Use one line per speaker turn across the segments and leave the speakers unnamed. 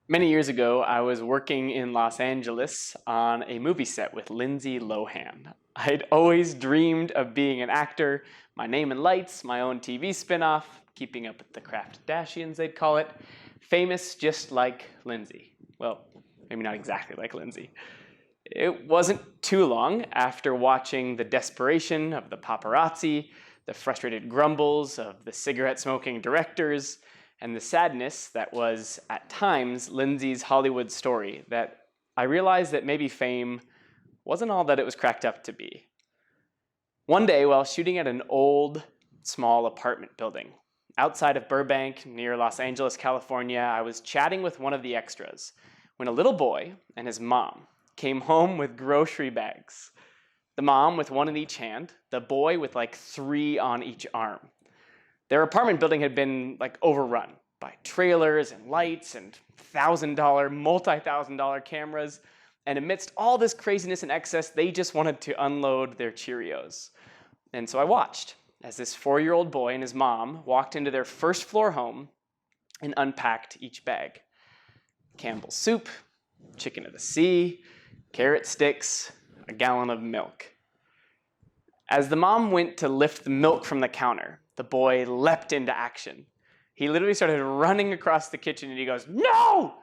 Many years ago, I was working in Los Angeles on a movie set with Lindsay Lohan. I'd always dreamed of being an actor, my name in lights, my own TV spinoff, keeping up with the Kraft Kardashians, they'd call it, famous just like Lindsay. Well, maybe not exactly like Lindsay. It wasn't too long after watching the desperation of the paparazzi, the frustrated grumbles of the cigarette-smoking directors, and the sadness that was, at times, Lindsay's Hollywood story that I realized that maybe fame wasn't all that it was cracked up to be. One day, while shooting at an old, small apartment building outside of Burbank, near Los Angeles, California, I was chatting with one of the extras when a little boy and his mom came home with grocery bags. The mom with one in each hand, the boy with like 3 on each arm. Their apartment building had been like overrun by trailers and lights and multi-thousand dollar cameras. And amidst all this craziness and excess, they just wanted to unload their Cheerios. And so I watched as this 4-year-old boy and his mom walked into their first floor home and unpacked each bag. Campbell's soup, chicken of the sea, carrot sticks, a gallon of milk. As the mom went to lift the milk from the counter, the boy leapt into action. He literally started running across the kitchen and he goes, "No!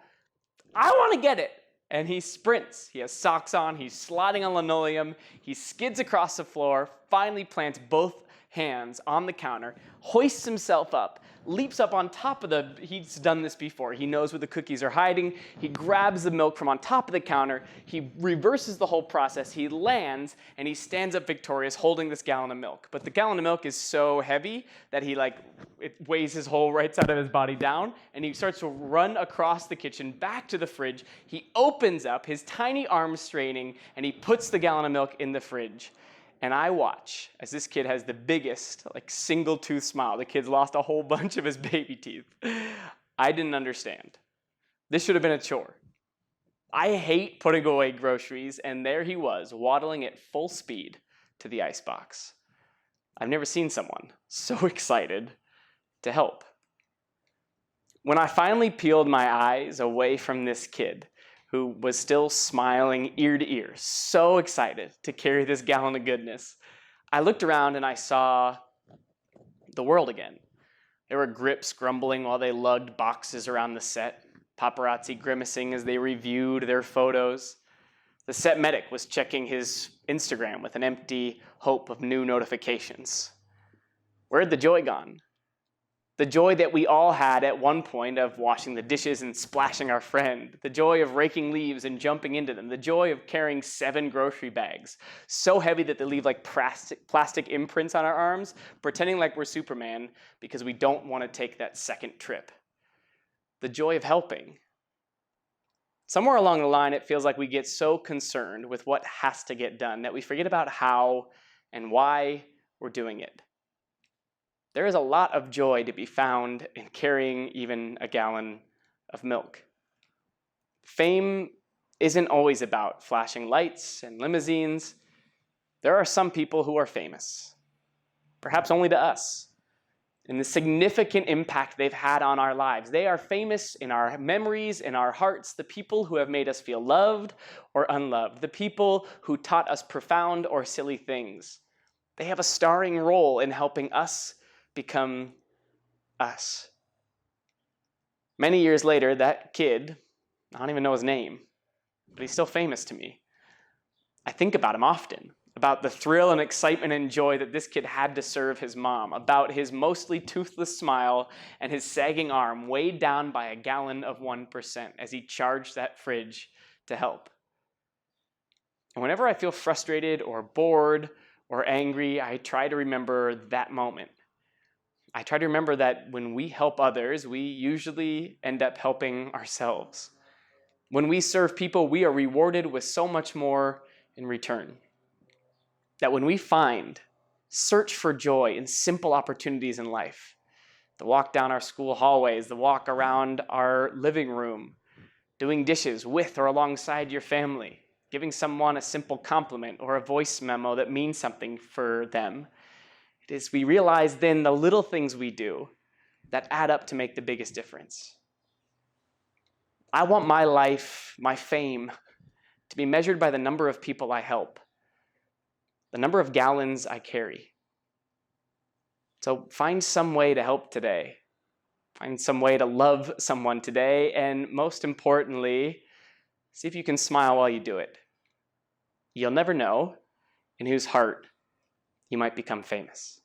I want to get it!" And he sprints. He has socks on, he's sliding on linoleum, he skids across the floor, finally plants both hands on the counter, hoists himself up, leaps up on top of he's done this before, he knows where the cookies are hiding, he grabs the milk from on top of the counter, he reverses the whole process, he lands, and he stands up victorious holding this gallon of milk. But the gallon of milk is so heavy that it weighs his whole right side of his body down, and he starts to run across the kitchen back to the fridge. He opens up, his tiny arms straining, and he puts the gallon of milk in the fridge. And I watch as this kid has the biggest, single tooth smile. The kid's lost a whole bunch of his baby teeth. I didn't understand. This should have been a chore. I hate putting away groceries, and there he was, waddling at full speed to the icebox. I've never seen someone so excited to help. When I finally peeled my eyes away from this kid, who was still smiling ear to ear, so excited to carry this gallon of goodness, I looked around and I saw the world again. There were grips grumbling while they lugged boxes around the set, paparazzi grimacing as they reviewed their photos. The set medic was checking his Instagram with an empty hope of new notifications. Where had the joy gone? The joy that we all had at one point of washing the dishes and splashing our friend. The joy of raking leaves and jumping into them. The joy of carrying 7 grocery bags, so heavy that they leave like plastic imprints on our arms, pretending like we're Superman because we don't want to take that second trip. The joy of helping. Somewhere along the line, it feels like we get so concerned with what has to get done that we forget about how and why we're doing it. There is a lot of joy to be found in carrying even a gallon of milk. Fame isn't always about flashing lights and limousines. There are some people who are famous, perhaps only to us, in the significant impact they've had on our lives. They are famous in our memories, in our hearts, the people who have made us feel loved or unloved, the people who taught us profound or silly things. They have a starring role in helping us become us. Many years later, that kid, I don't even know his name, but he's still famous to me. I think about him often, about the thrill and excitement and joy that this kid had to serve his mom, about his mostly toothless smile and his sagging arm weighed down by a gallon of 1% as he charged that fridge to help. And whenever I feel frustrated or bored or angry, I try to remember that moment. I try to remember that when we help others, we usually end up helping ourselves. When we serve people, we are rewarded with so much more in return. That when we search for joy in simple opportunities in life, the walk down our school hallways, the walk around our living room, doing dishes with or alongside your family, giving someone a simple compliment or a voice memo that means something for them, is we realize then the little things we do that add up to make the biggest difference. I want my life, my fame, to be measured by the number of people I help, the number of gallons I carry. So find some way to help today. Find some way to love someone today. And most importantly, see if you can smile while you do it. You'll never know in whose heart you might become famous.